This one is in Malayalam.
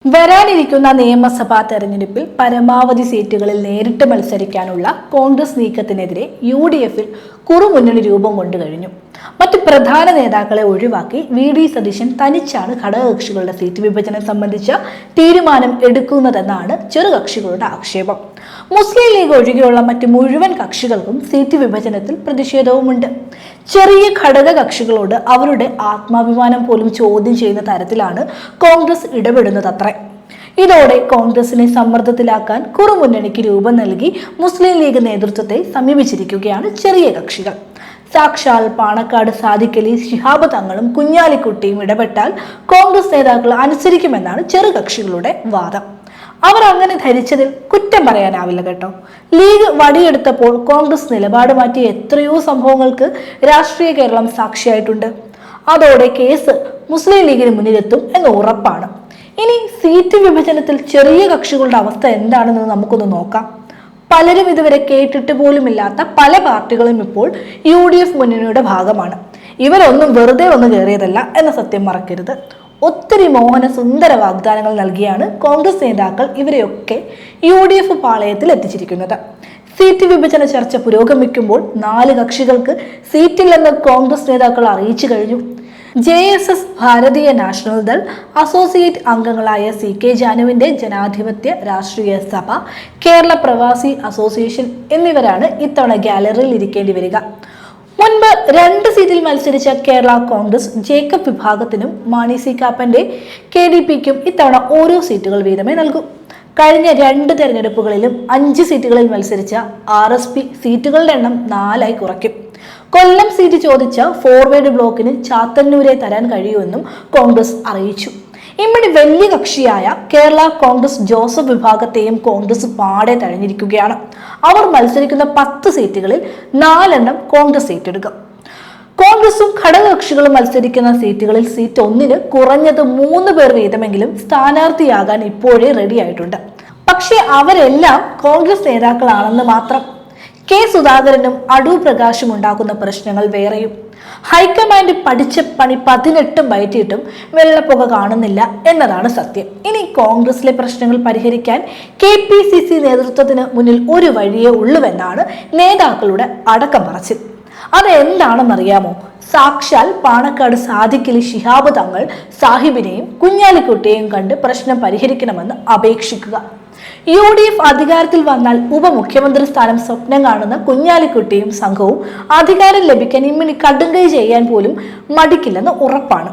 വരാനിരിക്കുന്ന നിയമസഭാ തെരഞ്ഞെടുപ്പിൽ പരമാവധി സീറ്റുകളിൽ നേരിട്ട് മത്സരിക്കാനുള്ള കോൺഗ്രസ് നീക്കത്തിനെതിരെ UDF-ൽ കുറുമുന്നണി രൂപം കൊണ്ടു കഴിഞ്ഞു. മറ്റ് പ്രധാന നേതാക്കളെ ഒഴിവാക്കി VD സതീശൻ തനിച്ചാണ് ഘടകകക്ഷികളുടെ സീറ്റ് വിഭജനം സംബന്ധിച്ച തീരുമാനം എടുക്കുന്നതെന്നാണ് ചെറുകക്ഷികളുടെ ആക്ഷേപം. മുസ്ലിം ലീഗ് ഒഴികെയുള്ള മറ്റ് മുഴുവൻ കക്ഷികൾക്കും സീറ്റ് വിഭജനത്തിൽ പ്രതിഷേധവുമുണ്ട്. ചെറിയ ഘടക കക്ഷികളോട് അവരുടെ ആത്മാഭിമാനം പോലും ചോദ്യം ചെയ്യുന്ന തരത്തിലാണ് കോൺഗ്രസ് ഇടപെടുന്നതത്രേ. ഇതോടെ കോൺഗ്രസിനെ സമ്മർദ്ദത്തിലാക്കാൻ കുറുമുന്നണിക്ക് രൂപം നൽകി മുസ്ലിം ലീഗ് നേതൃത്വത്തെ സമീപിച്ചിരിക്കുകയാണ് ചെറിയ കക്ഷികൾ. സാക്ഷാൽ പാണക്കാട് സാദിഖ് അലി ശിഹാബ് തങ്ങളും കുഞ്ഞാലിക്കുട്ടിയും ഇടപെട്ടാൽ കോൺഗ്രസ് നേതാക്കൾ അനുസരിക്കുമെന്നാണ് ചെറുകക്ഷികളുടെ വാദം. അവർ അങ്ങനെ ധരിച്ചതിൽ കുറ്റം പറയാനാവില്ല കേട്ടോ. ലീഗ് വടിയെടുത്തപ്പോൾ കോൺഗ്രസ് നിലപാട് മാറ്റിയ എത്രയോ സംഭവങ്ങൾക്ക് രാഷ്ട്രീയ കേരളം സാക്ഷിയായിട്ടുണ്ട്. അതോടെ കേസ് മുസ്ലിം ലീഗിന് മുന്നിലെത്തും എന്ന് ഉറപ്പാണ്. ഇനി സീറ്റ് വിഭജനത്തിൽ ചെറിയ കക്ഷികളുടെ അവസ്ഥ എന്താണെന്ന് നമുക്കൊന്ന് നോക്കാം. പലരും ഇതുവരെ കേട്ടിട്ട് പോലുമില്ലാത്ത പല പാർട്ടികളും ഇപ്പോൾ UDF മുന്നണിയുടെ ഭാഗമാണ്. ഇവരൊന്നും വെറുതെ ഒന്ന് കയറിയതല്ല എന്ന സത്യം മറക്കരുത്. ഒത്തിരി മോഹന സുന്ദര വാഗ്ദാനങ്ങൾ നൽകിയാണ് കോൺഗ്രസ് നേതാക്കൾ ഇവരെയൊക്കെ UDF പാളയത്തിൽ എത്തിച്ചിരിക്കുന്നത്. സീറ്റ് വിഭജന ചർച്ച പുരോഗമിക്കുമ്പോൾ 4 കക്ഷികൾക്ക് സീറ്റില്ലെന്ന് കോൺഗ്രസ് നേതാക്കൾ അറിയിച്ചു കഴിഞ്ഞു. JSS ഭാരതീയ നാഷണൽ ദൾ അസോസിയേറ്റ് അംഗങ്ങളായ CK ജാനുവിന്റെ ജനാധിപത്യ രാഷ്ട്രീയ സഭ, കേരള പ്രവാസി അസോസിയേഷൻ എന്നിവരാണ് ഇത്തവണ ഗാലറിയിൽ ഇരിക്കേണ്ടി വരിക. മുൻപ് 2 സീറ്റിൽ മത്സരിച്ച കേരള കോൺഗ്രസ് ജേക്കബ് വിഭാഗത്തിനും മാണി സി കാപ്പന്റെ KDPക്കും ഇത്തവണ ഓരോ സീറ്റുകൾ വീതമേ നൽകൂ. കഴിഞ്ഞ 2 തെരഞ്ഞെടുപ്പുകളിലും 5 സീറ്റുകളിൽ മത്സരിച്ച RSP സീറ്റുകളുടെ എണ്ണം 4 കുറയ്ക്കും. കൊല്ലം സീറ്റ് ചോദിച്ച ഫോർവേഡ് ബ്ലോക്കിന് ചാത്തന്നൂരെ തരാൻ കഴിയുമെന്നും കോൺഗ്രസ് അറിയിച്ചു. ഇമ്മടി വലിയ കക്ഷിയായ കേരള കോൺഗ്രസ് ജോസഫ് വിഭാഗത്തെയും കോൺഗ്രസ് പാടെ തഴഞ്ഞിരിക്കുകയാണ്. അവർ മത്സരിക്കുന്ന 10 സീറ്റുകളിൽ 4 കോൺഗ്രസ് ഏറ്റെടുക്കും. കോൺഗ്രസും ഘടകകക്ഷികളും മത്സരിക്കുന്ന സീറ്റുകളിൽ സീറ്റ് 1-ന് കുറഞ്ഞത് 3 പേർ വീതമെങ്കിലും സ്ഥാനാർത്ഥിയാകാൻ ഇപ്പോഴേ റെഡിയായിട്ടുണ്ട്. പക്ഷേ അവരെല്ലാം കോൺഗ്രസ് നേതാക്കളാണെന്ന് മാത്രം. K സുധാകരനും അടൂർ പ്രകാശും ഉണ്ടാക്കുന്ന പ്രശ്നങ്ങൾ വേറെയും. ഹൈക്കമാൻഡ് പഠിച്ച പണി 18 ബയറ്റിയിട്ടും വെള്ളപ്പുക കാണുന്നില്ല എന്നതാണ് സത്യം. ഇനി കോൺഗ്രസിലെ പ്രശ്നങ്ങൾ പരിഹരിക്കാൻ KPCC നേതൃത്വത്തിന് മുന്നിൽ ഒരു വഴിയേ ഉള്ളുവെന്നാണ് നേതാക്കളുടെ അടക്കം പറച്ചിൽ. അതെന്താണെന്നറിയാമോ? സാക്ഷാൽ പാണക്കാട് സാദിഖ് അലി ശിഹാബ് തങ്ങൾ സാഹിബിനെയും കുഞ്ഞാലിക്കുട്ടിയെയും കണ്ട് പ്രശ്നം പരിഹരിക്കണമെന്ന് അപേക്ഷിക്കുക. UDF അധികാരത്തിൽ വന്നാൽ ഉപമുഖ്യമന്ത്രി സ്ഥാനം സ്വപ്നം കാണുന്ന കുഞ്ഞാലിക്കുട്ടിയും സംഘവും അധികാരം ലഭിക്കാൻ ഇമ്മിണി കടുങ്കൈ ചെയ്യാൻ പോലും മടിക്കില്ലെന്ന് ഉറപ്പാണ്.